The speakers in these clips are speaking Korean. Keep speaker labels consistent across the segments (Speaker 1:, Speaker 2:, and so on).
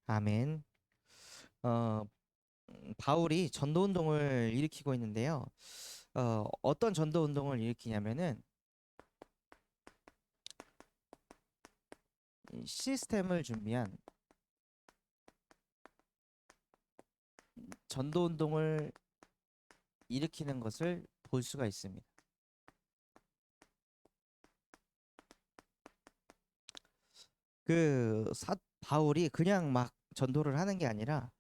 Speaker 1: 아멘. 어, 바울이 전도 운동을 일으키고 있는데요. 어떤 전도 운동을 일으키냐면은 이 시스템을 준비한 전도 운동을 일으키는 것을 볼 수가 있습니다. 바울이 그냥 막 전도를 하는 게 아니라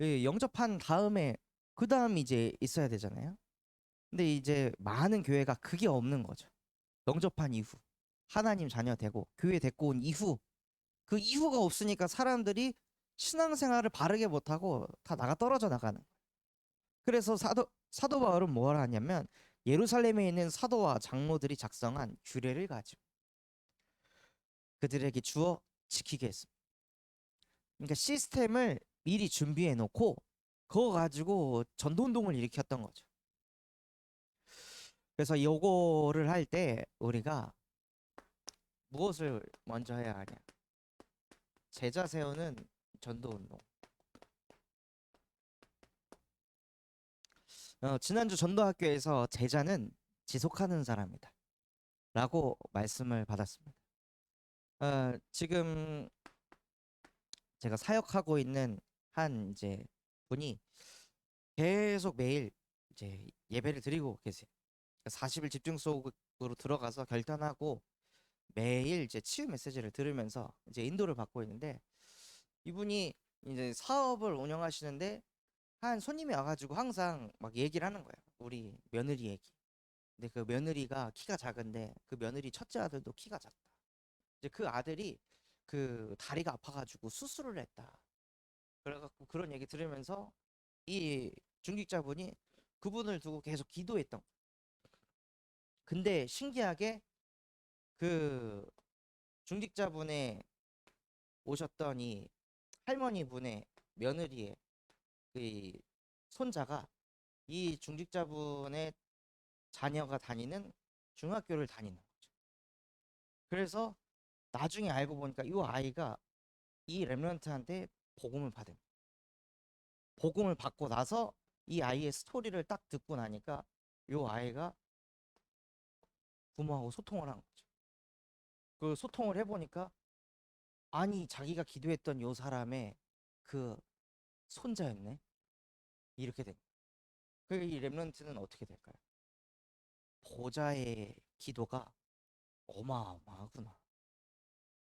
Speaker 1: 영접한 다음에 그 다음 이제 있어야 되잖아요. 근데 이제 많은 교회가 그게 없는 거죠. 영접한 이후 하나님 자녀 되고 교회 데리고 온 이후 그 이유가 없으니까 사람들이 신앙생활을 바르게 못하고 다 나가 떨어져 나가는. 그래서 사도 바울은 뭘 하냐면 예루살렘에 있는 사도와 장로들이 작성한 규례를 가지고 그들에게 주어 지키게 했습니다. 그러니까 시스템을 미리 준비해 놓고 그거 가지고 전도운동을 일으켰던 거죠. 그래서 요거를 할 때 우리가 무엇을 먼저 해야 하냐? 제자 세우는 전도운동. 지난주 전도학교에서 제자는 지속하는 사람이다 라고 말씀을 받았습니다. 지금 제가 사역하고 있는 한 이제 분이 계속 매일 이제 예배를 드리고 계세요. 40일 집중 속으로 들어가서 결단하고 매일 이제 치유 메시지를 들으면서 이제 인도를 받고 있는데, 이분이 이제 사업을 운영하시는데 한 손님이 와가지고 항상 막 얘기를 하는 거예요. 우리 며느리 얘기. 근데 그 며느리가 키가 작은데 그 며느리 첫째 아들도 키가 작다. 이제 그 아들이 그 다리가 아파가지고 수술을 했다. 그래갖고 그런 얘기 들으면서 이 중직자분이 그분을 두고 계속 기도했던 거예요. 근데 신기하게 그 중직자분의 오셨던 이 할머니 분의 며느리의 그 손자가 이 중직자분의 자녀가 다니는 중학교를 다니는 거죠. 그래서 나중에 알고 보니까 이 아이가 이 렘넌트한테 복음을 받은 거예요. 복음을 받고 나서 이 아이의 스토리를 딱 듣고 나니까 이 아이가 부모하고 소통을 한 거죠. 그 소통을 해보니까 아니 자기가 기도했던 요 사람의 그 손자였네. 이렇게 된 거예요. 그이 렘넌트는 어떻게 될까요? 보좌의 기도가 어마어마하구나.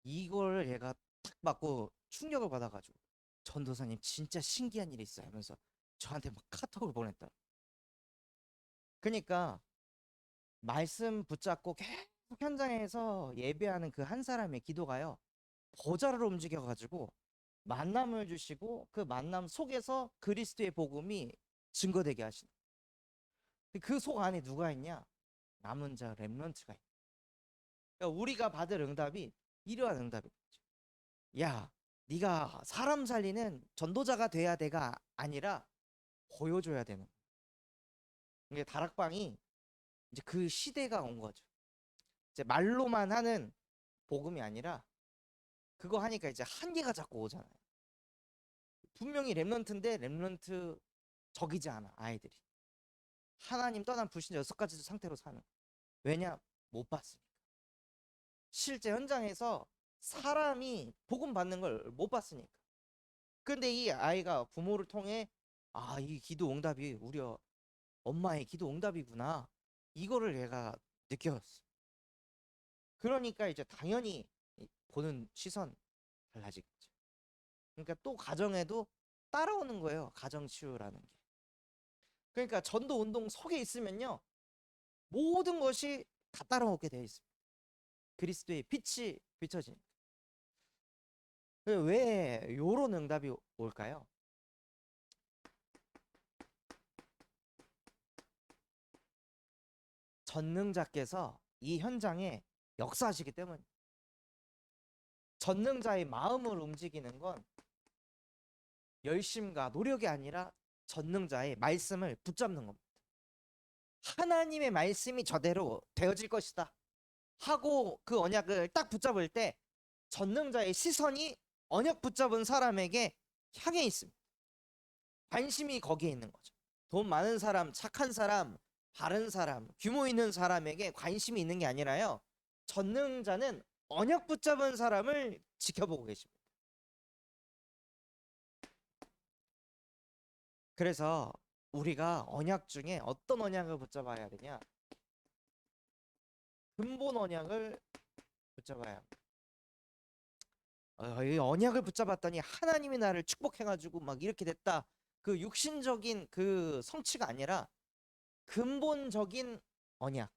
Speaker 1: 이걸 얘가 딱 맞고 충격을 받아가지고 전도사님 진짜 신기한 일이 있어요 하면서 저한테 막 카톡을 보냈다. 그러니까 말씀 붙잡고 계속 현장에서 예배하는 그 한 사람의 기도가요, 보좌를 움직여가지고 만남을 주시고 그 만남 속에서 그리스도의 복음이 증거되게 하시는. 그 속 안에 누가 있냐? 남은 자 렘넌트가 있다. 그러니까 우리가 받을 응답이 이러한 응답이죠. 야, 네가 사람 살리는 전도자가 돼야 돼가 아니라 보여줘야 되는. 이게 다락방이 이제 그 시대가 온 거죠. 이제 말로만 하는 복음이 아니라 그거 하니까 이제 한계가 자꾸 오잖아요. 분명히 렘넌트인데 렘넌트 적이지 않아 아이들이. 하나님 떠난 불신 6가지 상태로 사는. 왜냐? 못 봤으니까. 실제 현장에서 사람이 복음 받는 걸 못 봤으니까. 근데 이 아이가 부모를 통해 이 기도 응답이 우리 엄마의 기도 응답이구나. 이거를 얘가 느꼈어. 그러니까 이제 당연히 보는 시선 달라지겠죠. 그러니까 또 가정에도 따라오는 거예요. 가정 치유라는 게. 그러니까 전도 운동 속에 있으면요, 모든 것이 다 따라오게 되어 있습니다. 그리스도의 빛이 비춰지니까. 왜 요런 응답이 올까요? 전능자께서 이 현장에 역사하시기 때문에. 전능자의 마음을 움직이는 건 열심과 노력이 아니라 전능자의 말씀을 붙잡는 겁니다. 하나님의 말씀이 저대로 되어질 것이다 하고 그 언약을 딱 붙잡을 때 전능자의 시선이 언약 붙잡은 사람에게 향해 있습니다. 관심이 거기에 있는 거죠. 돈 많은 사람, 착한 사람, 바른 사람, 규모 있는 사람에게 관심이 있는 게 아니라요. 전능자는 언약 붙잡은 사람을 지켜보고 계십니다. 그래서 우리가 언약 중에 어떤 언약을 붙잡아야 되냐? 근본 언약을 붙잡아야 합니다. 이 언약을 붙잡았더니 하나님이 나를 축복해가지고 막 이렇게 됐다. 그 육신적인 그 성취가 아니라 근본적인 언약.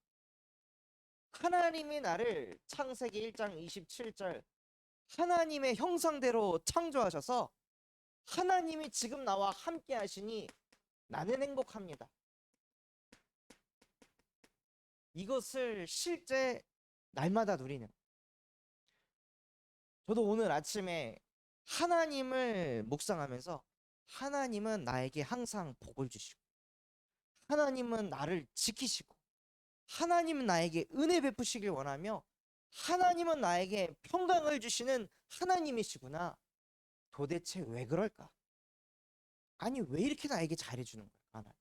Speaker 1: 하나님이 나를 창세기 1장 27절 하나님의 형상대로 창조하셔서 하나님이 지금 나와 함께 하시니 나는 행복합니다. 이것을 실제 날마다 누리는. 저도 오늘 아침에 하나님을 묵상하면서 하나님은 나에게 항상 복을 주시고 하나님은 나를 지키시고 하나님은 나에게 은혜 베푸시길 원하며 하나님은 나에게 평강을 주시는 하나님이시구나. 도대체 왜 그럴까? 아니 왜 이렇게 나에게 잘해주는 걸까? 하나님.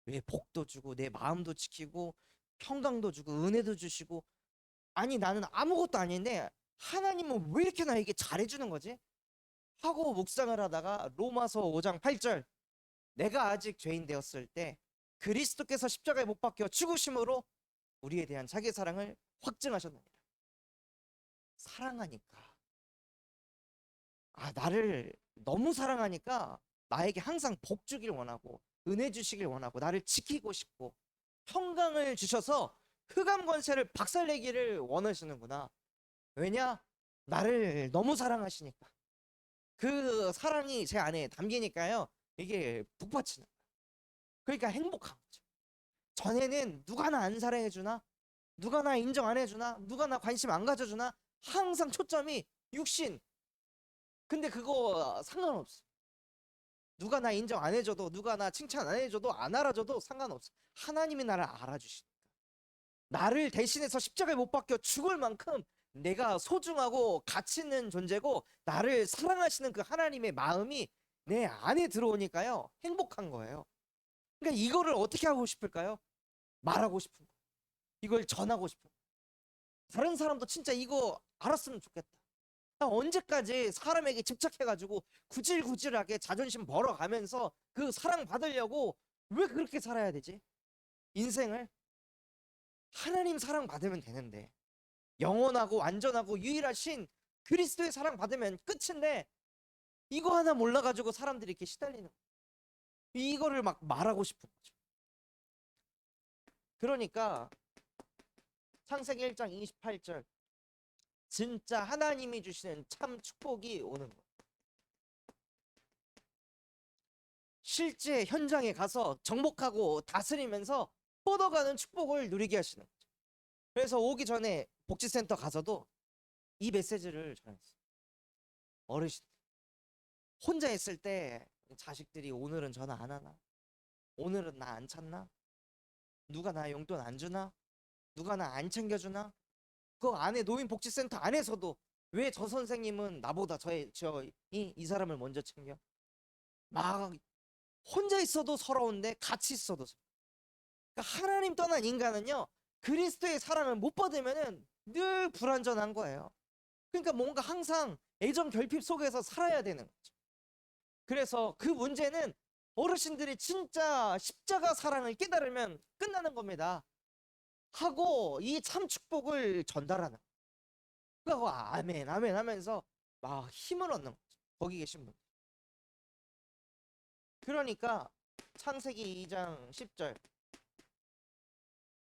Speaker 1: 왜 복도 주고 내 마음도 지키고 평강도 주고 은혜도 주시고 아니 나는 아무것도 아닌데 하나님은 왜 이렇게 나에게 잘해주는 거지? 하고 묵상을 하다가 로마서 5장 8절 내가 아직 죄인 되었을 때 그리스도께서 십자가에 못 박혀 죽으심으로 우리에 대한 자기 사랑을 확증하셨느니라. 사랑하니까 나를 너무 사랑하니까 나에게 항상 복 주길 원하고 은혜 주시길 원하고 나를 지키고 싶고 평강을 주셔서 흑암 권세를 박살내기를 원하시는구나. 왜냐? 나를 너무 사랑하시니까. 그 사랑이 제 안에 담기니까요. 이게 북받치는 거예요. 그러니까 행복한 거죠. 전에는 누가 나 안 사랑해주나? 누가 나 인정 안 해주나? 누가 나 관심 안 가져주나? 항상 초점이 육신. 근데 그거 상관없어. 누가 나 인정 안 해줘도 누가 나 칭찬 안 해줘도 안 알아줘도 상관없어. 하나님이 나를 알아주시니까. 나를 대신해서 십자가에 못 박혀 죽을 만큼 내가 소중하고 가치 있는 존재고 나를 사랑하시는 그 하나님의 마음이 내 안에 들어오니까요. 행복한 거예요. 그러니까 이거를 어떻게 하고 싶을까요? 말하고 싶은 거예요. 이걸 전하고 싶은 거예요. 다른 사람도 진짜 이거 알았으면 좋겠다. 언제까지 사람에게 집착해가지고 구질구질하게 자존심 벌어가면서 그 사랑 받으려고 왜 그렇게 살아야 되지? 인생을 하나님 사랑 받으면 되는데 영원하고 완전하고 유일하신 그리스도의 사랑 받으면 끝인데 이거 하나 몰라가지고 사람들이 이렇게 시달리는 거예요. 이거를 막 말하고 싶은 거죠. 그러니까 창세기 1장 28절 진짜 하나님이 주시는 참 축복이 오는 거예요. 실제 현장에 가서 정복하고 다스리면서 뻗어가는 축복을 누리게 하시는 거죠. 그래서 오기 전에 복지센터 가서도 이 메시지를 전했어요. 어르신 혼자 있을 때 자식들이 오늘은 전화 안 하나? 오늘은 나 안 찾나? 누가 나 용돈 안 주나? 누가 나 안 챙겨주나? 그 안에 노인복지센터 안에서도 왜 저 선생님은 나보다 이 사람을 먼저 챙겨? 막 혼자 있어도 서러운데 같이 있어도 그러니까 하나님 떠난 인간은요 그리스도의 사랑을 못 받으면은 늘 불완전한 거예요. 그러니까 뭔가 항상 애정 결핍 속에서 살아야 되는 거죠. 그래서 그 문제는 어르신들이 진짜 십자가 사랑을 깨달으면 끝나는 겁니다. 하고 이 참 축복을 전달하는 거예요. 그러니까 아멘 아멘 하면서 막 힘을 얻는 거죠. 거기 계신 분. 그러니까 창세기 2장 10절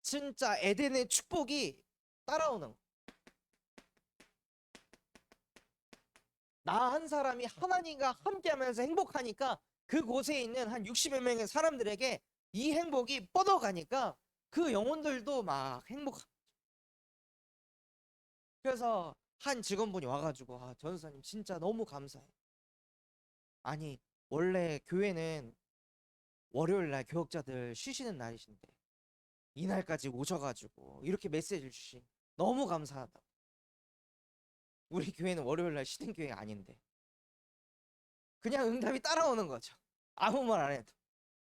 Speaker 1: 진짜 에덴의 축복이 따라오는 거예요. 나 한 사람이 하나님과 함께하면서 행복하니까 그곳에 있는 한 60여 명의 사람들에게 이 행복이 뻗어가니까 그 영혼들도 막 행복한 거죠. 그래서 한 직원분이 와가지고 전도사님 진짜 너무 감사해. 아니 원래 교회는 월요일날 교역자들 쉬시는 날이신데 이날까지 오셔가지고 이렇게 메시지를 주신 너무 감사하다. 우리 교회는 월요일날 쉬는 교회 아닌데 그냥 응답이 따라오는 거죠. 아무 말 안 해도.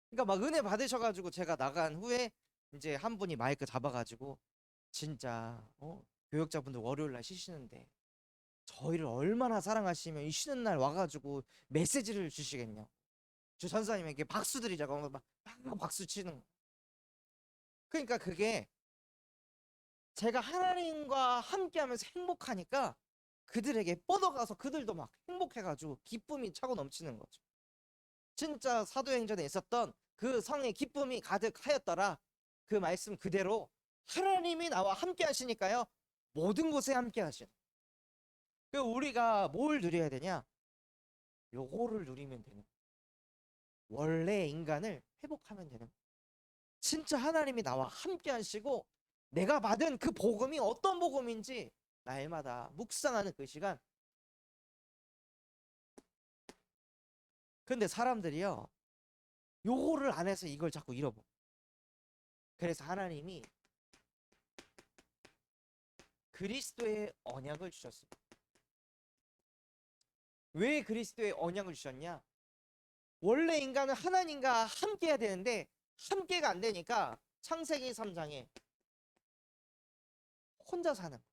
Speaker 1: 그러니까 막 은혜 받으셔가지고 제가 나간 후에 이제 한 분이 마이크 잡아가지고 진짜 교역자분들 월요일 날 쉬시는데 저희를 얼마나 사랑하시면 이 쉬는 날 와가지고 메시지를 주시겠냐. 주 전사님에게 박수 드리자고 막 박수 치는 거. 그러니까 그게 제가 하나님과 함께하면서 행복하니까 그들에게 뻗어가서 그들도 막 행복해가지고 기쁨이 차고 넘치는 거죠. 진짜 사도행전에 있었던 그 성의 기쁨이 가득하였더라. 그 말씀 그대로 하나님이 나와 함께 하시니까요. 모든 곳에 함께 하시는. 그 우리가 뭘 누려야 되냐? 요거를 누리면 되는. 원래 인간을 회복하면 되는. 진짜 하나님이 나와 함께 하시고 내가 받은 그 복음이 어떤 복음인지 날마다 묵상하는 그 시간. 근데 사람들이요. 요거를 안 해서 이걸 자꾸 잃어버려. 그래서 하나님이 그리스도의 언약을 주셨습니다. 왜 그리스도의 언약을 주셨냐? 원래 인간은 하나님과 함께 해야 되는데 함께가 안 되니까 창세기 3장에 혼자 사는 거예요.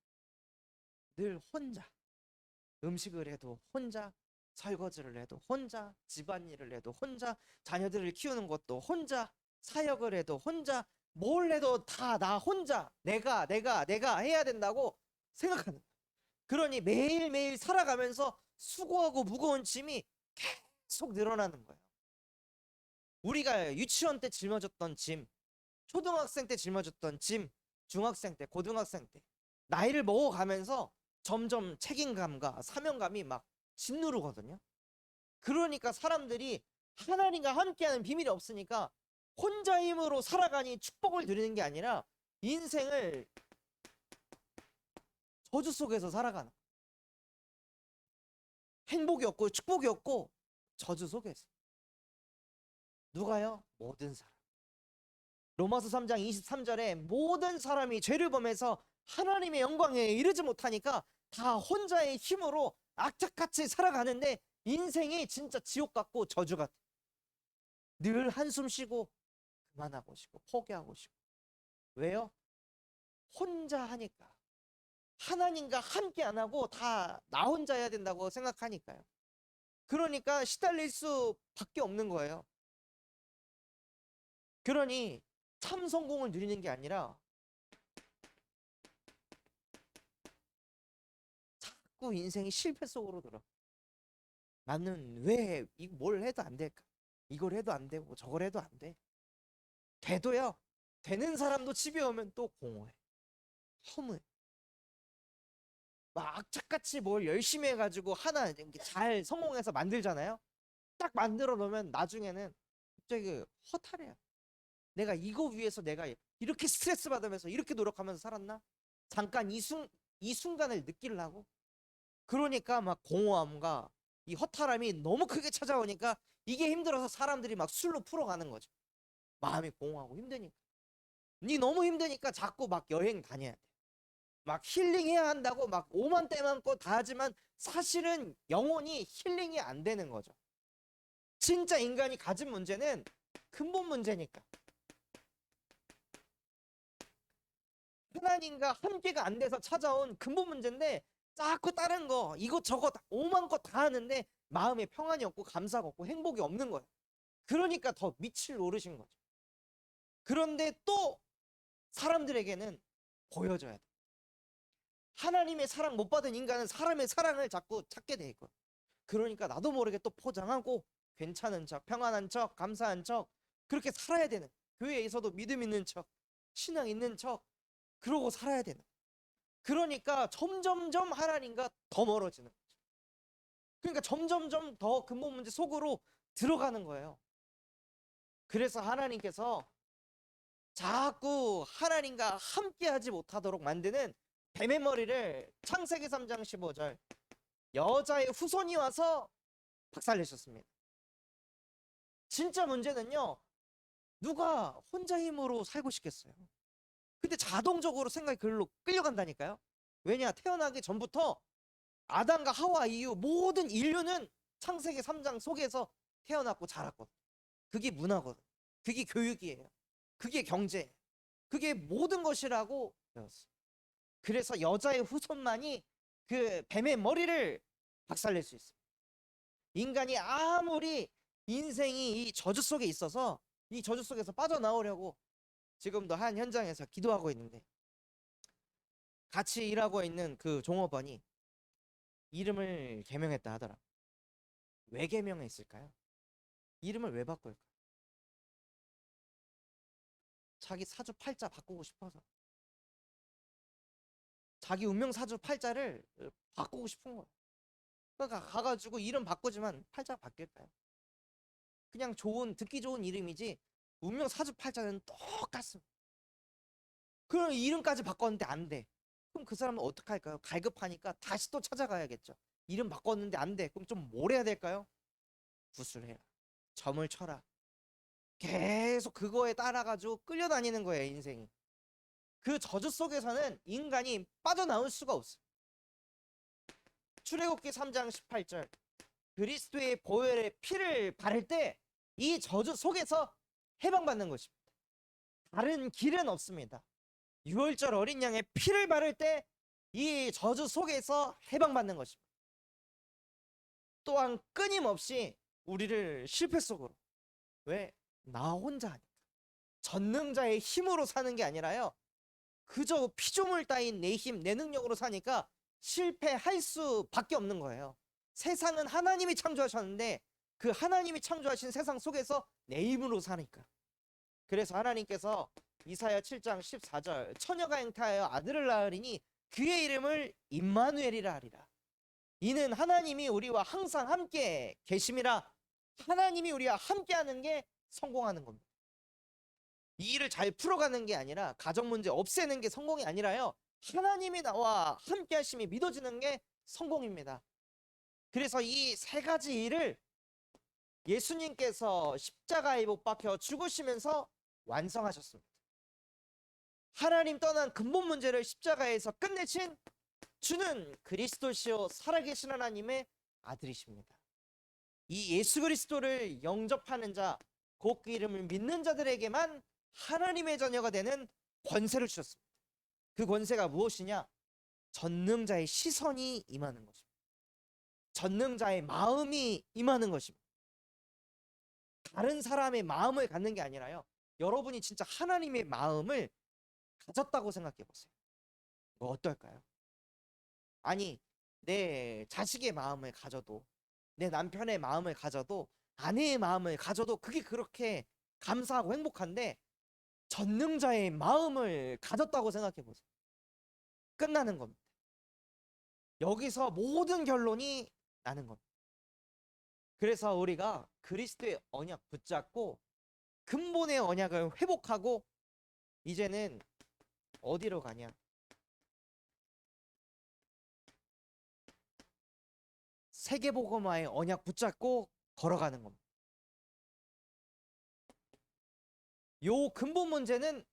Speaker 1: 늘 혼자. 음식을 해도 혼자, 설거지를 해도 혼자, 집안일을 해도 혼자, 자녀들을 키우는 것도 혼자, 사역을 해도 혼자, 뭘 해도 다 나 혼자, 내가 해야 된다고 생각하는 거예요. 그러니 매일매일 살아가면서 수고하고 무거운 짐이 계속 늘어나는 거예요. 우리가 유치원 때 짊어졌던 짐, 초등학생 때 짊어졌던 짐, 중학생 때, 고등학생 때 나이를 먹어가면서 점점 책임감과 사명감이 막 짓누르거든요. 그러니까 사람들이 하나님과 함께하는 비밀이 없으니까 혼자 힘으로 살아가니 축복을 누리는 게 아니라 인생을 저주 속에서 살아가는, 행복이 없고 축복이 없고 저주 속에서. 누가요? 모든 사람. 로마서 3장 23절에 모든 사람이 죄를 범해서 하나님의 영광에 이르지 못하니까 다 혼자의 힘으로 악착같이 살아가는데 인생이 진짜 지옥 같고 저주 같아. 늘 한숨 쉬고 그만하고 싶고 포기하고 싶고. 왜요? 혼자 하니까. 하나님과 함께 안 하고 다 나 혼자 해야 된다고 생각하니까요. 그러니까 시달릴 수밖에 없는 거예요. 그러니 참 성공을 누리는 게 아니라 자꾸 인생이 실패 속으로 들어. 나는 왜 뭘 해도 안 될까? 이걸 해도 안 되고 저걸 해도 안 돼. 돼도요. 되는 사람도 집에 오면 또 공허해. 허무해. 막 악착같이 뭘 열심히 해가지고 하나 이렇게 잘 성공해서 만들잖아요. 딱 만들어 놓으면 나중에는 갑자기 허탈해요. 내가 이거 위해서 내가 이렇게 스트레스 받으면서 이렇게 노력하면서 살았나? 잠깐 이 순간을 느끼려고? 그러니까 막 공허함과 이 허탈함이 너무 크게 찾아오니까 이게 힘들어서 사람들이 막 술로 풀어가는 거죠. 마음이 공허하고 힘드니까. 니 너무 힘드니까 자꾸 막 여행 다녀야 돼. 막 힐링해야 한다고 막 오만 때만 거 다 하지만 사실은 영혼이 힐링이 안 되는 거죠. 진짜 인간이 가진 문제는 근본 문제니까. 하나님과 함께가 안 돼서 찾아온 근본 문제인데 자꾸 다른 거 이것저것 오만 거 다 하는데 마음에 평안이 없고 감사가 없고 행복이 없는 거예요. 그러니까 더 밑을 노르신 거죠. 그런데 또 사람들에게는 보여줘야 돼. 하나님의 사랑 못 받은 인간은 사람의 사랑을 자꾸 찾게 돼 있고, 그러니까 나도 모르게 또 포장하고 괜찮은 척, 평안한 척, 감사한 척 그렇게 살아야 되는, 교회에 있어도 믿음 있는 척, 신앙 있는 척 그러고 살아야 되는. 그러니까 점점점 하나님과 더 멀어지는 거죠. 그러니까 점점점 더 근본 문제 속으로 들어가는 거예요. 그래서 하나님께서 자꾸 하나님과 함께하지 못하도록 만드는 뱀의 머리를 창세기 3장 15절 여자의 후손이 와서 박살내셨습니다. 진짜 문제는요, 누가 혼자 힘으로 살고 싶겠어요? 근데 자동적으로 생각이 글로 끌려간다니까요. 왜냐? 태어나기 전부터 아담과 하와 이후 모든 인류는 창세기 3장 속에서 태어났고 자랐거든. 그게 문화거든. 그게 교육이에요. 그게 경제예요. 그게 모든 것이라고 배웠어. 그래서 여자의 후손만이 그 뱀의 머리를 박살낼 수 있어. 인간이 아무리 인생이 이 저주 속에 있어서 이 저주 속에서 빠져나오려고 지금도 한 현장에서 기도하고 있는데, 같이 일하고 있는 그 종업원이 이름을 개명했다 하더라. 왜 개명했을까요? 이름을 왜 바꿀까? 자기 사주 팔자 바꾸고 싶어서. 자기 운명 사주 팔자를 바꾸고 싶은 거야. 그러니까 가가지고 이름 바꾸지만 팔자가 바뀔까요? 그냥 듣기 좋은 이름이지 운명 사주 팔자는 똑같습니다. 그럼 이름까지 바꿨는데 안 돼. 그럼 그 사람은 어떻게 할까요? 갈급하니까 다시 또 찾아가야겠죠. 이름 바꿨는데 안 돼. 그럼 좀 뭘 해야 될까요? 구술해라. 점을 쳐라. 계속 그거에 따라가지고 끌려다니는 거예요, 인생이. 그 저주 속에서는 인간이 빠져나올 수가 없어. 출애굽기 3장 18절. 그리스도의 보혈의 피를 바를 때 이 저주 속에서 해방받는 것입니다. 다른 길은 없습니다. 6월절 어린 양의 피를 바를 때 이 저주 속에서 해방받는 것입니다. 또한 끊임없이 우리를 실패 속으로, 왜? 나 혼자 하니까. 전능자의 힘으로 사는 게 아니라요, 그저 피조물 따윈 내 힘, 내 능력으로 사니까 실패할 수밖에 없는 거예요. 세상은 하나님이 창조하셨는데 그 하나님이 창조하신 세상 속에서 내 힘으로 사니까. 그래서 하나님께서 이사야 7장 14절, 처녀가 잉태하여 아들을 낳으리니 그의 이름을 임마누엘이라 하리라. 이는 하나님이 우리와 항상 함께 계심이라. 하나님이 우리와 함께 하는 게 성공하는 겁니다. 이 일을 잘 풀어가는 게 아니라, 가정 문제 없애는 게 성공이 아니라요, 하나님이 나와 함께 하심이 믿어지는 게 성공입니다. 그래서 이 세 가지 일을 예수님께서 십자가에 못 박혀 죽으시면서 완성하셨습니다. 하나님 떠난 근본 문제를 십자가에서 끝내신 주는 그리스도시요 살아계신 하나님의 아들이십니다. 이 예수 그리스도를 영접하는 자, 곧 그 이름을 믿는 자들에게만 하나님의 자녀가 되는 권세를 주셨습니다. 그 권세가 무엇이냐? 전능자의 시선이 임하는 것입니다. 전능자의 마음이 임하는 것입니다. 다른 사람의 마음을 갖는 게 아니라요, 여러분이 진짜 하나님의 마음을 가졌다고 생각해 보세요. 뭐 어떨까요? 아니, 내 자식의 마음을 가져도, 내 남편의 마음을 가져도, 아내의 마음을 가져도 그게 그렇게 감사하고 행복한데, 전능자의 마음을 가졌다고 생각해 보세요. 끝나는 겁니다. 여기서 모든 결론이 나는 겁니다. 그래서 우리가 그리스도의 언약 붙잡고 근본의 언약을 회복하고, 이제는 어디로 가냐? 세계복음화의 언약 붙잡고 걸어가는 겁니다. 요 근본 문제는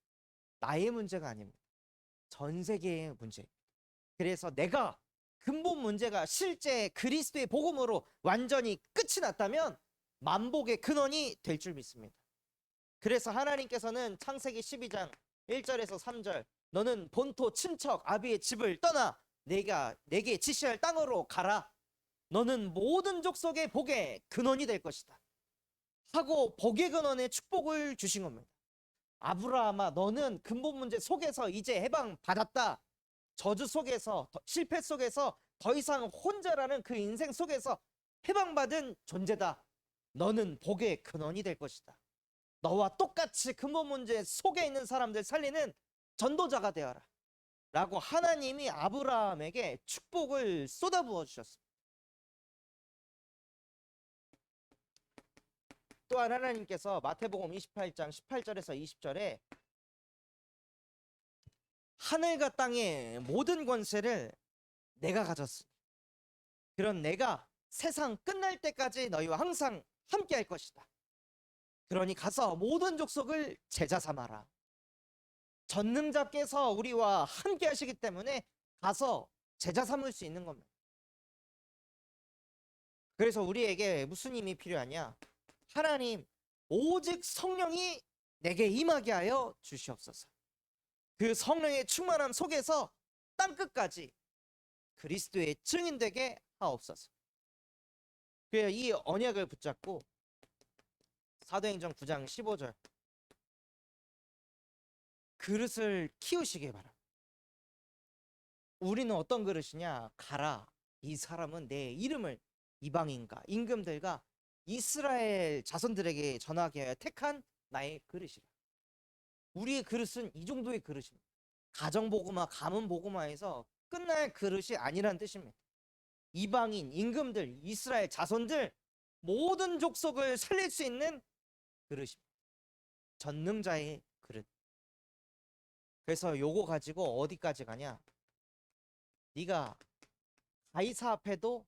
Speaker 1: 나의 문제가 아닙니다. 전 세계의 문제입니다. 그래서 내가 근본 문제가 실제 그리스도의 복음으로 완전히 끝이 났다면 만복의 근원이 될 줄 믿습니다. 그래서 하나님께서는 창세기 12장 1절에서 3절, 너는 본토 친척 아비의 집을 떠나 내게 지시할 땅으로 가라. 너는 모든 족속의 복의 근원이 될 것이다 하고 복의 근원의 축복을 주신 겁니다. 아브라함아, 너는 근본 문제 속에서 이제 해방받았다. 저주 속에서, 실패 속에서 더 이상 혼자라는 그 인생 속에서 해방받은 존재다. 너는 복의 근원이 될 것이다. 너와 똑같이 근본 문제 속에 있는 사람들 살리는 전도자가 되어라 라고 하나님이 아브라함에게 축복을 쏟아부어 주셨습니다. 또한 하나님께서 마태복음 28장 18절에서 20절에 하늘과 땅의 모든 권세를 내가 가졌으니 그런 내가 세상 끝날 때까지 너희와 항상 함께 할 것이다. 그러니 가서 모든 족속을 제자 삼아라. 전능자께서 우리와 함께 하시기 때문에 가서 제자 삼을 수 있는 겁니다. 그래서 우리에게 무슨 힘이 필요하냐? 하나님, 오직 성령이 내게 임하게 하여 주시옵소서. 그 성령의 충만함 속에서 땅끝까지 그리스도의 증인 되게 하옵소서. 그래야 이 언약을 붙잡고 사도행전 9장 15절 그릇을 키우시기 바랍니다. 우리는 어떤 그릇이냐? 가라, 이 사람은 내 이름을 이방인과 임금들과 이스라엘 자손들에게 전하게 하여 택한 나의 그릇이라. 우리의 그릇은 이 정도의 그릇입니다. 가정복음화, 가문복음화에서 끝날 그릇이 아니란 뜻입니다. 이방인, 임금들, 이스라엘 자손들 모든 족속을 살릴 수 있는 그릇입니다. 전능자의 그릇. 그래서 요거 가지고 어디까지 가냐? 네가 가이사 앞에도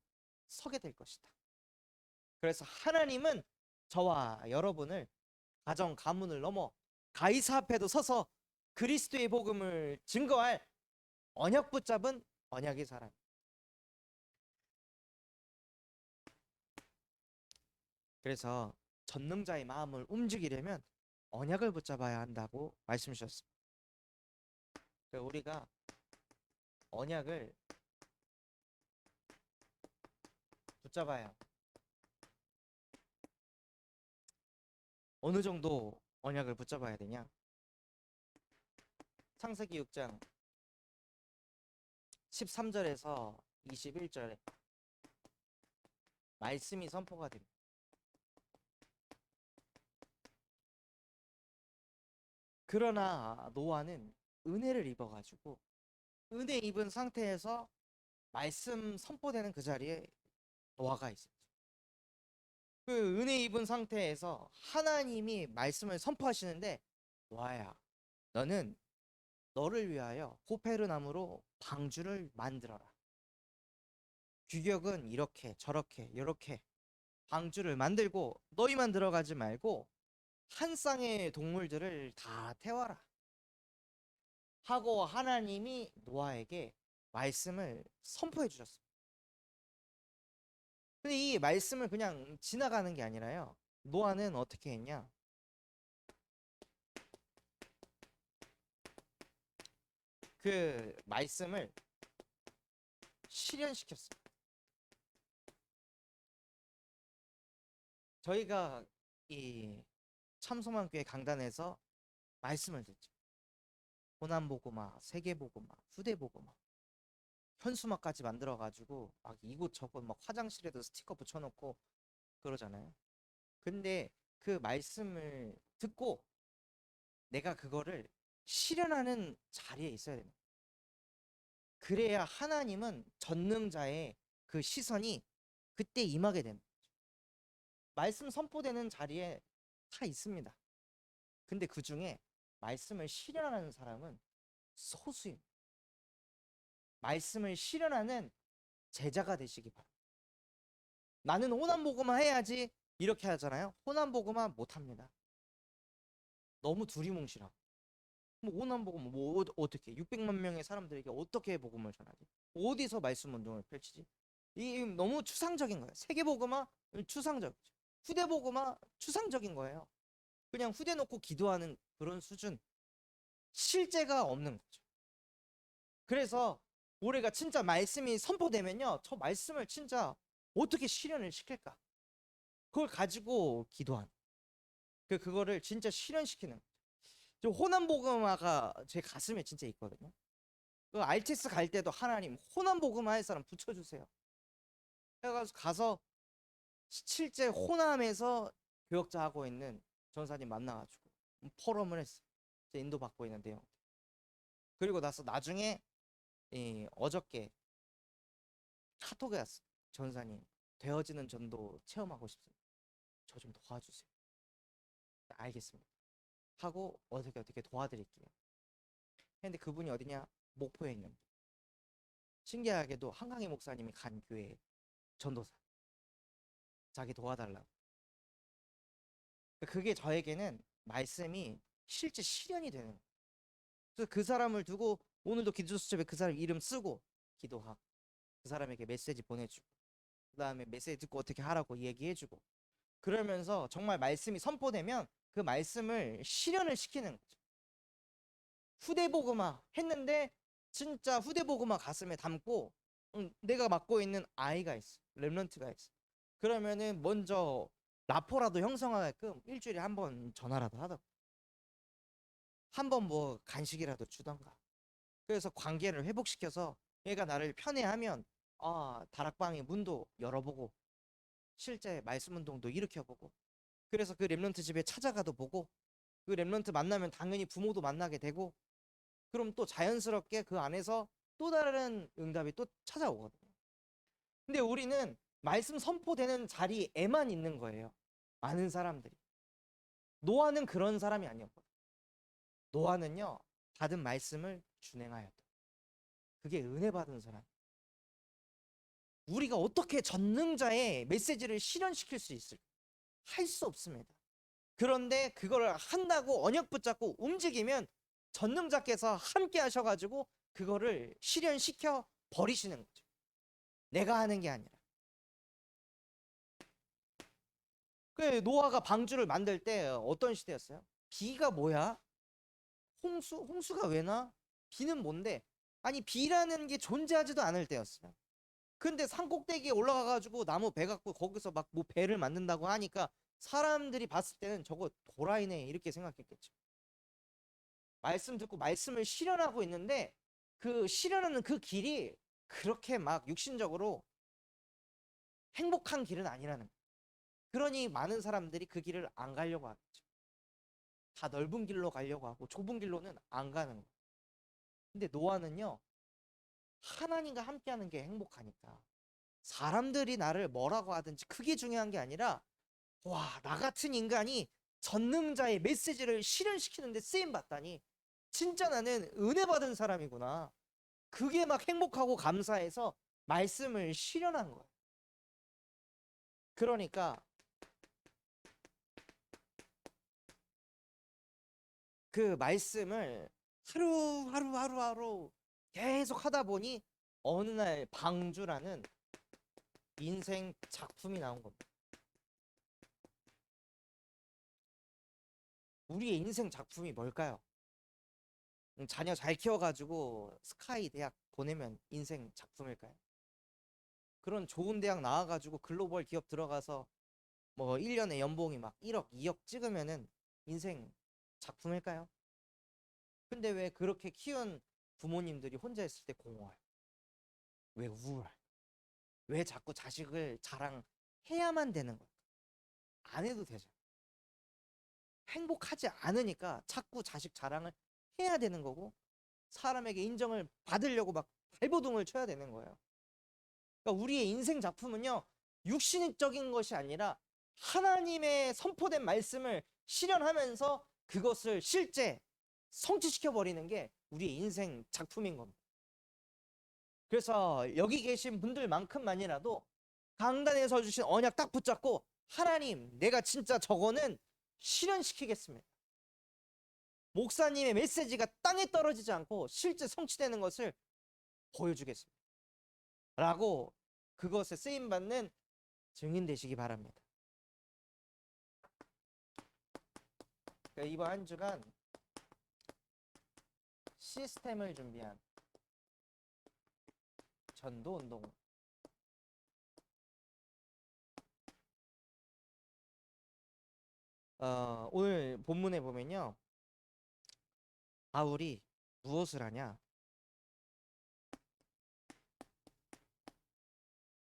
Speaker 1: 서게 될 것이다. 그래서 하나님은 저와 여러분을 가정 가문을 넘어 가이사 앞에도 서서 그리스도의 복음을 증거할 언약 붙잡은 언약의 사람. 그래서 전능자의 마음을 움직이려면 언약을 붙잡아야 한다고 말씀 주셨습니다. 우리가 언약을 붙잡아야 어느 정도 언약을 붙잡아야 되냐? 창세기 6장 13절에서 21절에 말씀이 선포가 됩니다. 그러나 노아는 은혜를 입어가지고 은혜 입은 상태에서 말씀 선포되는 그 자리에 노아가 있었죠. 그 은혜 입은 상태에서 하나님이 말씀을 선포하시는데, 노아야, 너는 너를 위하여 호페르나무로 방주를 만들어라. 규격은 이렇게 저렇게 이렇게 방주를 만들고 너희만 들어가지 말고 한 쌍의 동물들을 다 태워라 하고 하나님이 노아에게 말씀을 선포해 주셨습니다. 근데 이 말씀을 그냥 지나가는 게 아니라요, 노아는 어떻게 했냐? 그 말씀을 실현시켰습니다. 저희가 이 참소만교회 강단에서 말씀을 듣죠. 호남복음화, 세계복음화, 후대복음화, 현수막까지 만들어가지고 막 이곳저곳 막 화장실에도 스티커 붙여놓고 그러잖아요. 근데 그 말씀을 듣고 내가 그거를 실현하는 자리에 있어야 됩니다. 그래야 하나님은 전능자의 그 시선이 그때 임하게 됩니다. 말씀 선포되는 자리에 다 있습니다. 근데 그 중에 말씀을 실현하는 사람은 소수입니다. 말씀을 실현하는 제자가 되시기 바랍니다. 나는 호남복음화 해야지 이렇게 하잖아요. 호남복음화 못합니다. 너무 두리뭉실하고. 뭐 호남복음 뭐 어떻게 600만 명의 사람들에게 어떻게 복음을 전하지? 어디서 말씀 운동을 펼치지? 이 너무 추상적인 거예요. 세계복음화 추상적이죠. 후대복음화 추상적인 거예요. 그냥 후대 놓고 기도하는 그런 수준, 실제가 없는 거죠. 그래서 우리가 진짜 말씀이 선포되면요, 저 말씀을 진짜 어떻게 실현을 시킬까? 그걸 가지고 기도하는, 그거를 진짜 실현시키는 거죠. 저 호남복음화가 제 가슴에 진짜 있거든요. 그 RTS 갈 때도 하나님 호남복음화 할 사람 붙여주세요 해가지고 가서 실제 호남에서 교역자 하고 있는 전사님 만나가지고 포럼을 했어요. 인도 받고 있는 내용. 그리고 나서 나중에 어저께 카톡에 왔어. 전사님, 되어지는 전도 체험하고 싶습니다. 저 좀 도와주세요. 알겠습니다 하고 어떻게 도와드릴게요. 근데 그분이 어디냐? 목포에 있는 분. 신기하게도 한강희 목사님이 간 교회 전도사. 자기 도와달라고. 그게 저에게는 말씀이 실제 실현이 되는 거예요. 그래서 그 사람을 두고 오늘도 기도수첩에 그 사람 이름 쓰고 기도하고 그 사람에게 메시지 보내주고 그다음에 메시지 듣고 어떻게 하라고 얘기해주고 그러면서 정말 말씀이 선포되면 그 말씀을 실현을 시키는 거죠. 후대복음화 했는데 진짜 후대복음화 가슴에 담고 내가 맡고 있는 아이가 있어. 렘넌트가 있어. 그러면은 먼저 라포라도 형성하게끔 일주일에 한 번 전화라도 하던가 한 번 뭐 간식이라도 주던가 그래서 관계를 회복시켜서 얘가 나를 편애하면 다락방의 문도 열어보고 실제 말씀 운동도 일으켜보고 그래서 그 렘넌트 집에 찾아가도 보고 그 렘넌트 만나면 당연히 부모도 만나게 되고 그럼 또 자연스럽게 그 안에서 또 다른 응답이 또 찾아오거든요. 근데 우리는 말씀 선포되는 자리에만 있는 거예요. 많은 사람들이. 노아는 그런 사람이 아니었거든요. 노아는요 받은 말씀을 준행하였다. 그게 은혜 받은 사람. 우리가 어떻게 전능자의 메시지를 실현시킬 수 있을까? 할 수 없습니다. 그런데 그걸 한다고 언약 붙잡고 움직이면 전능자께서 함께 하셔가지고 그거를 실현시켜 버리시는 거죠. 내가 하는 게 아니라. 그 노아가 방주를 만들 때 어떤 시대였어요? 비가 뭐야? 홍수가 왜 나? 비는 뭔데? 아니 비라는 게 존재하지도 않을 때였어요. 근데 산 꼭대기에 올라가가지고 나무 배 갖고 거기서 막 뭐 배를 만든다고 하니까 사람들이 봤을 때는 저거 도라이네 이렇게 생각했겠죠. 말씀 듣고 말씀을 실현하고 있는데 그 실현하는 그 길이 그렇게 막 육신적으로 행복한 길은 아니라는 거예요. 그러니 많은 사람들이 그 길을 안 가려고 하겠죠. 다 넓은 길로 가려고 하고 좁은 길로는 안 가는 거예요. 근데 노아는요 하나님과 함께하는 게 행복하니까 사람들이 나를 뭐라고 하든지 그게 중요한 게 아니라 와, 나 같은 인간이 전능자의 메시지를 실현시키는데 쓰임 받다니 진짜 나는 은혜 받은 사람이구나. 그게 막 행복하고 감사해서 말씀을 실현한 거예요. 그러니까 그 말씀을 하루 계속 하다 보니 어느 날 방주라는 인생 작품이 나온 겁니다. 우리의 인생 작품이 뭘까요? 자녀 잘 키워가지고 스카이 대학 보내면 인생 작품일까요? 그런 좋은 대학 나와가지고 글로벌 기업 들어가서 뭐 1년에 연봉이 막 1억, 2억 찍으면은 인생 작품일까요? 근데 왜 그렇게 키운 부모님들이 혼자 있을 때 공허해요? 왜 우울해요? 왜 자꾸 자식을 자랑해야만 되는 거야? 안 해도 되잖아. 행복하지 않으니까 자꾸 자식 자랑을 해야 되는 거고 사람에게 인정을 받으려고 막 발버둥을 쳐야 되는 거예요. 그러니까 우리의 인생 작품은요 육신적인 것이 아니라 하나님의 선포된 말씀을 실현하면서 그것을 실제 성취시켜 버리는 게 우리의 인생 작품인 겁니다. 그래서 여기 계신 분들만큼만이라도 강단에서 주신 언약 딱 붙잡고 하나님 내가 진짜 저거는 실현시키겠습니다. 목사님의 메시지가 땅에 떨어지지 않고 실제 성취되는 것을 보여주겠습니다. 라고 그것에 쓰임받는 증인 되시기 바랍니다. 그러니까 이번 한 주간 시스템을 준비한 전도 운동 오늘 본문에 보면요 바울이 무엇을 하냐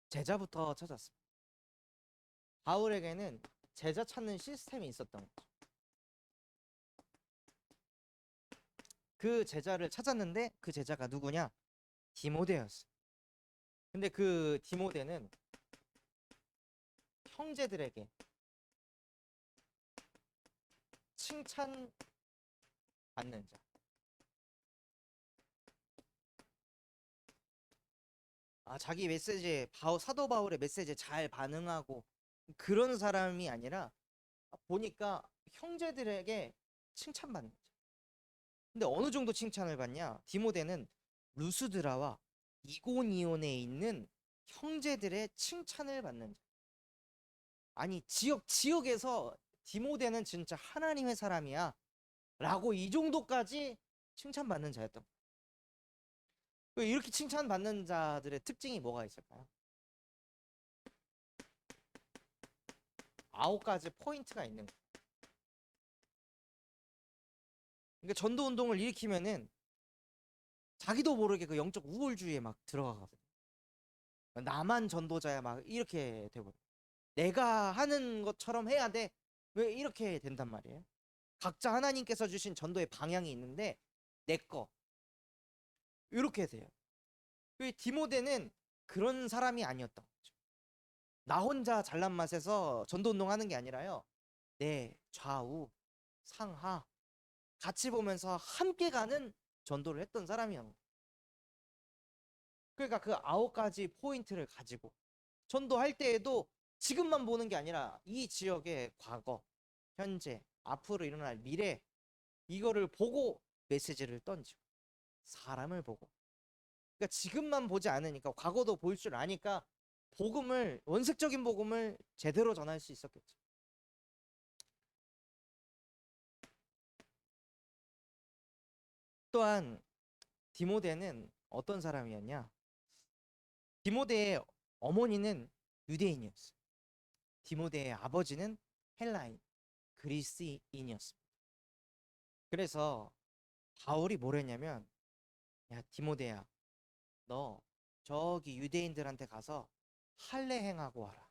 Speaker 1: 제자부터 찾았습니다. 바울에게는 제자 찾는 시스템이 있었던 거죠. 그 제자를 찾았는데 그 제자가 누구냐? 디모데였어요. 근데 그 디모데는 형제들에게 칭찬받는 자. 자기 메시지에 사도 바울의 메시지에 잘 반응하고 그런 사람이 아니라 보니까 형제들에게 칭찬받는 거죠. 근데 어느 정도 칭찬을 받냐? 디모데는 루스드라와 이고니온에 있는 형제들의 칭찬을 받는 자. 아니 지역에서 디모데는 진짜 하나님의 사람이야 라고 이 정도까지 칭찬받는 자였던 거예요. 이렇게 칭찬받는 자들의 특징이 뭐가 있을까요? 9가지 포인트가 있는 거예요. 그러니까 전도 운동을 일으키면은 자기도 모르게 그 영적 우월주의에 막 들어가거든요. 나만 전도자야 막 이렇게 되고 내가 하는 것처럼 해야 돼. 왜 이렇게 된단 말이에요? 각자 하나님께서 주신 전도의 방향이 있는데 내 거 이렇게 돼요. 디모데는 그런 사람이 아니었던 거죠. 나 혼자 잘난 맛에서 전도 운동하는 게 아니라요. 내 좌우 상하 같이 보면서 함께 가는 전도를 했던 사람이었는 거예요. 그러니까 그 9가지 포인트를 가지고 전도할 때에도 지금만 보는 게 아니라 이 지역의 과거, 현재, 앞으로 일어날 미래 이거를 보고 메시지를 던지고 사람을 보고 그러니까 지금만 보지 않으니까 과거도 볼 줄 아니까 복음을 원색적인 복음을 제대로 전할 수 있었겠죠. 또한 디모데는 어떤 사람이었냐? 디모데의 어머니는 유대인이었어요. 디모데의 아버지는 헬라인, 그리스인이었습니다. 그래서 바울이 뭐랬냐면 야 디모데야 너 저기 유대인들한테 가서 할례 행하고 와라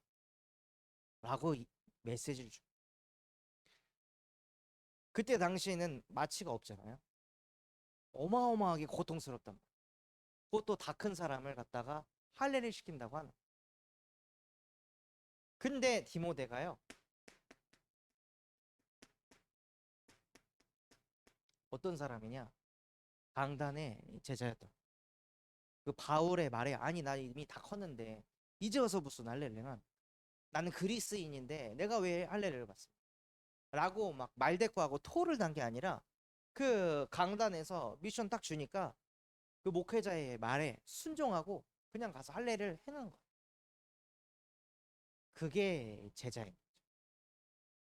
Speaker 1: 라고 메시지를 줘. 그때 당시에는 마취가 없잖아요. 어마어마하게 고통스럽단 말이에요. 그것도 다 큰 사람을 갖다가 할례를 시킨다고 하는. 근데 디모데가요 어떤 사람이냐? 강단의 제자였던. 그 바울의 말에 아니 나 이미 다 컸는데 이제 와서 무슨 할례를 해? 나는 그리스인인데 내가 왜 할례를 받습니까? 라고 막 말대꾸하고 토를 단 게 아니라 그 강단에서 미션 딱 주니까 그 목회자의 말에 순종하고 그냥 가서 할례를 해놓은 거야. 그게 제자인 거죠.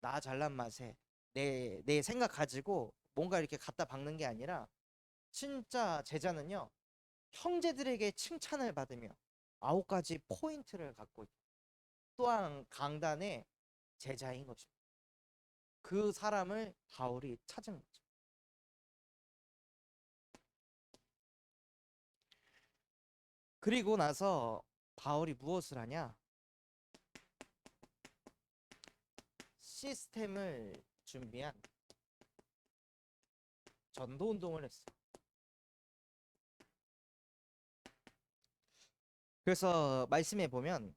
Speaker 1: 나 잘난 맛에 내 생각 가지고 뭔가 이렇게 갖다 박는 게 아니라 진짜 제자는요 형제들에게 칭찬을 받으며 9가지 포인트를 갖고 있고 또한 강단의 제자인 것입니다. 그 사람을 바울이 찾은 거죠. 그리고 나서 바울이 무엇을 하냐? 시스템을 준비한 전도 운동을 했어요. 그래서 말씀해 보면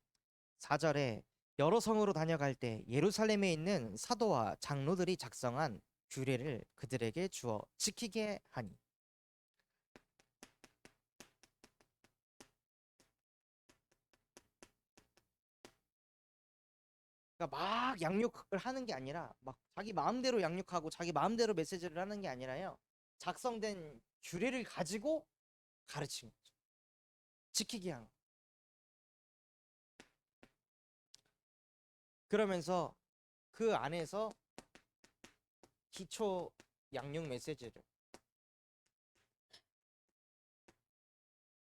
Speaker 1: 4절에 여러 성으로 다녀갈 때 예루살렘에 있는 사도와 장로들이 작성한 규례를 그들에게 주어 지키게 하니. 그러니까 막 양육을 하는 게 아니라 막 자기 마음대로 양육하고 자기 마음대로 메시지를 하는 게 아니라요. 작성된 규례를 가지고 가르치는 거죠. 지키게 하는. 그러면서 그 안에서 기초 양육 메시지를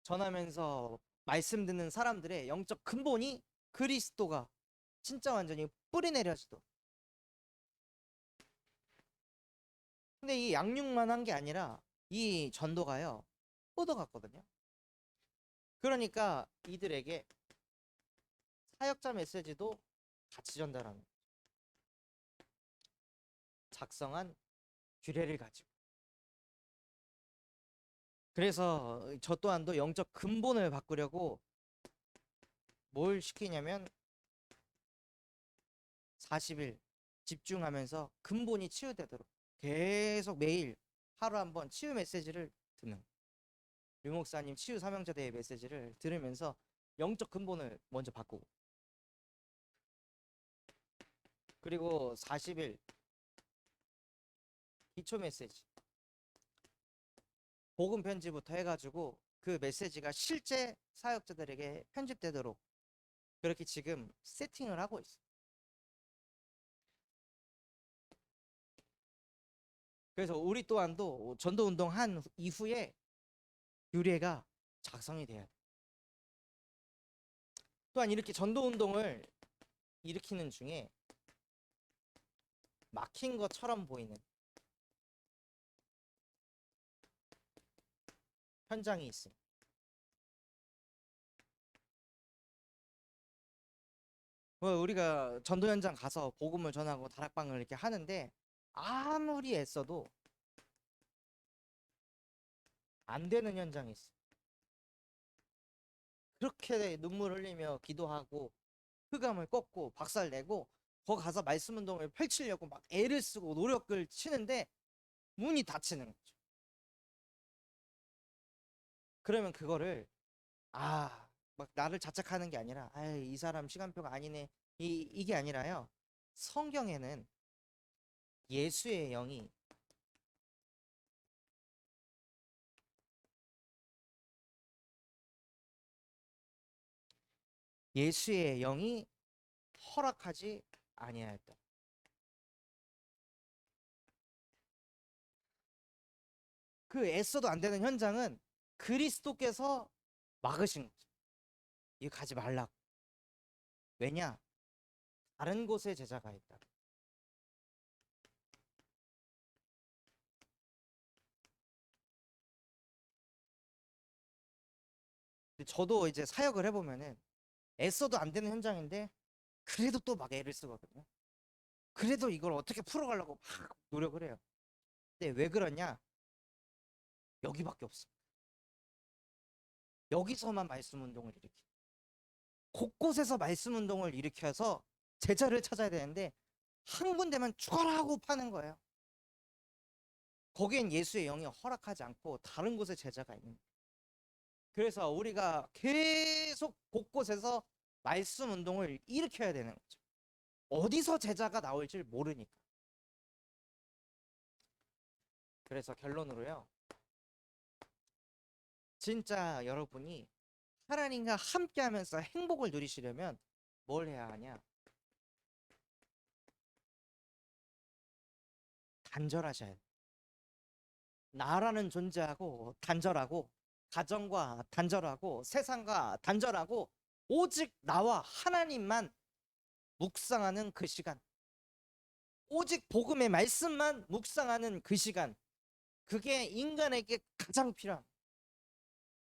Speaker 1: 전하면서 말씀 듣는 사람들의 영적 근본이 그리스도가 진짜 완전히 뿌리내려지도. 근데 이 양육만 한 게 아니라 이 전도가요 뻗어갔거든요. 그러니까 이들에게 사역자 메시지도 같이 전달하는 작성한 규례를 가지고. 그래서 저 또한도 영적 근본을 바꾸려고 뭘 시키냐면 40일 집중하면서 근본이 치유되도록 계속 매일 하루 한번 치유 메시지를 듣는 류목사님 치유 사명자 대회 메시지를 들으면서 영적 근본을 먼저 바꾸고 그리고 40일 기초 메시지 복음 편지부터 해가지고 그 메시지가 실제 사역자들에게 편집되도록 그렇게 지금 세팅을 하고 있어. 그래서 우리 또한도 전도운동 한 이후에 규례가 작성이 돼야 돼. 또한 이렇게 전도운동을 일으키는 중에 막힌 것처럼 보이는 현장이 있습니다. 우리가 전도 현장 가서 복음을 전하고 다락방을 이렇게 하는데 아무리 애써도 안 되는 현장이 있어. 그렇게 눈물 흘리며 기도하고 흑암을 꺾고 박살내고 거기 가서 말씀 운동을 펼치려고 막 애를 쓰고 노력을 치는데 문이 닫히는 거죠. 그러면 그거를 막 나를 자책하는 게 아니라 이 사람 시간표가 아니네 이게 아니라요. 성경에는 예수의 영이 허락하지 아니하였다. 그 애써도 안 되는 현장은 그리스도께서 막으신 거죠. 이거 가지 말라고. 왜냐? 다른 곳에 제자가 있다. 저도 이제 사역을 해보면은 애써도 안 되는 현장인데 그래도 또 막 애를 쓰거든요. 그래도 이걸 어떻게 풀어가려고 막 노력을 해요. 근데 왜 그러냐? 여기밖에 없어. 여기서만 말씀 운동을 일으키. 곳곳에서 말씀 운동을 일으켜서 제자를 찾아야 되는데 한 군데만 죽어라 하고 파는 거예요. 거기엔 예수의 영이 허락하지 않고 다른 곳에 제자가 있는 거예요. 그래서 우리가 계속 곳곳에서 말씀 운동을 일으켜야 되는 거죠. 어디서 제자가 나올지 모르니까. 그래서 결론으로요. 진짜 여러분이 하나님과 함께 하면서 행복을 누리시려면 뭘 해야 하냐? 단절하셔야 돼요. 나라는 존재하고 단절하고 가정과 단절하고 세상과 단절하고 오직 나와 하나님만 묵상하는 그 시간, 오직 복음의 말씀만 묵상하는 그 시간, 그게 인간에게 가장 필요한.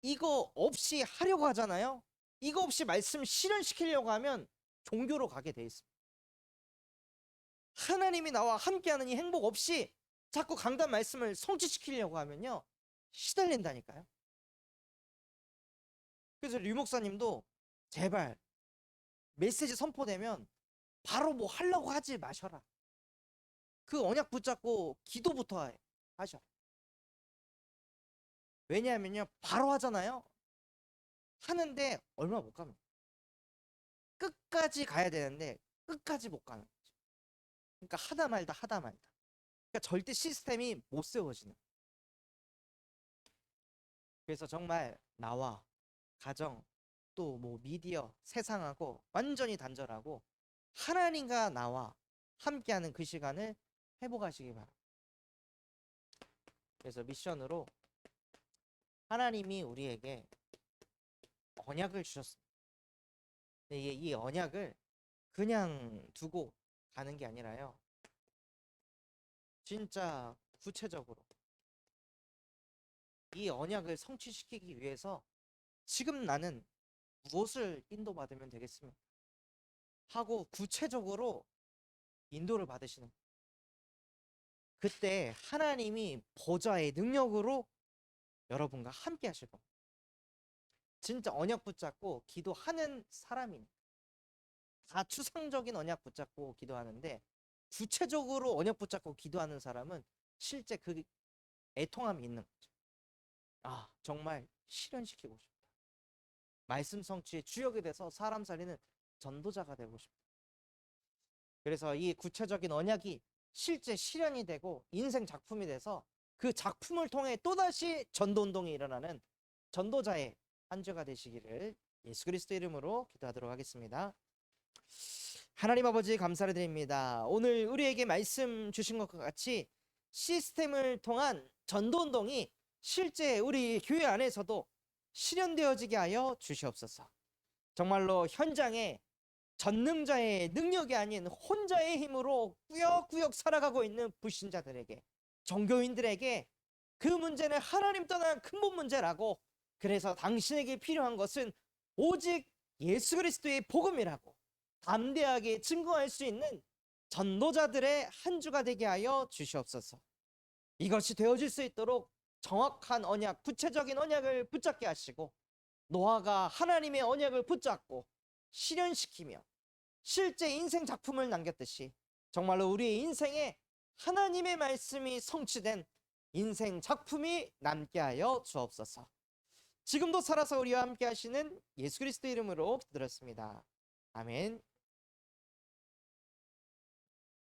Speaker 1: 이거 없이 하려고 하잖아요. 이거 없이 말씀 실현시키려고 하면 종교로 가게 돼 있습니다. 하나님이 나와 함께하는 이 행복 없이 자꾸 강단 말씀을 성취시키려고 하면요 시달린다니까요. 그래서 류 목사님도 제발 메시지 선포되면 바로 뭐 하려고 하지 마셔라. 그 언약 붙잡고 기도부터 하셔. 왜냐하면요 바로 하잖아요. 하는데 얼마 못 갑니다. 끝까지 가야 되는데 끝까지 못 가는 거죠. 그러니까 하다 말다. 그러니까 절대 시스템이 못 세워지는. 그래서 정말 나와 가정 또 뭐 미디어 세상하고 완전히 단절하고 하나님과 나와 함께하는 그 시간을 회복하시기 바랍니다. 그래서 미션으로 하나님이 우리에게 언약을 주셨습니다. 근데 이 언약을 그냥 두고 가는 게 아니라요. 진짜 구체적으로 이 언약을 성취시키기 위해서 지금 나는 무엇을 인도받으면 되겠습니까? 하고 구체적으로 인도를 받으시는 거예요. 그때 하나님이 보좌의 능력으로 여러분과 함께 하실 겁니다. 진짜 언약 붙잡고 기도하는 사람이 다 추상적인 언약 붙잡고 기도하는데 구체적으로 언약 붙잡고 기도하는 사람은 실제 그 애통함이 있는 거죠. 정말 실현시키고 싶다. 말씀 성취의 주역이 돼서 사람 살리는 전도자가 되고 싶다. 그래서 이 구체적인 언약이 실제 실현이 되고 인생 작품이 돼서 그 작품을 통해 또다시 전도운동이 일어나는 전도자의 한 주가 되시기를 예수 그리스도 이름으로 기도하도록 하겠습니다. 하나님 아버지 감사를 드립니다. 오늘 우리에게 말씀 주신 것과 같이 시스템을 통한 전도운동이 실제 우리 교회 안에서도 실현되어지게 하여 주시옵소서. 정말로 현장에 전능자의 능력이 아닌 혼자의 힘으로 꾸역꾸역 살아가고 있는 불신자들에게, 종교인들에게 그 문제는 하나님 떠난 근본 문제라고, 그래서 당신에게 필요한 것은 오직 예수 그리스도의 복음이라고 담대하게 증거할 수 있는 전도자들의 한 주가 되게 하여 주시옵소서. 이것이 되어질 수 있도록 정확한 언약, 구체적인 언약을 붙잡게 하시고, 노아가 하나님의 언약을 붙잡고 실현시키며 실제 인생 작품을 남겼듯이 정말로 우리의 인생에 하나님의 말씀이 성취된 인생 작품이 남게 하여 주옵소서. 지금도 살아서 우리와 함께 하시는 예수 그리스도 이름으로 기도드렸습니다. 아멘.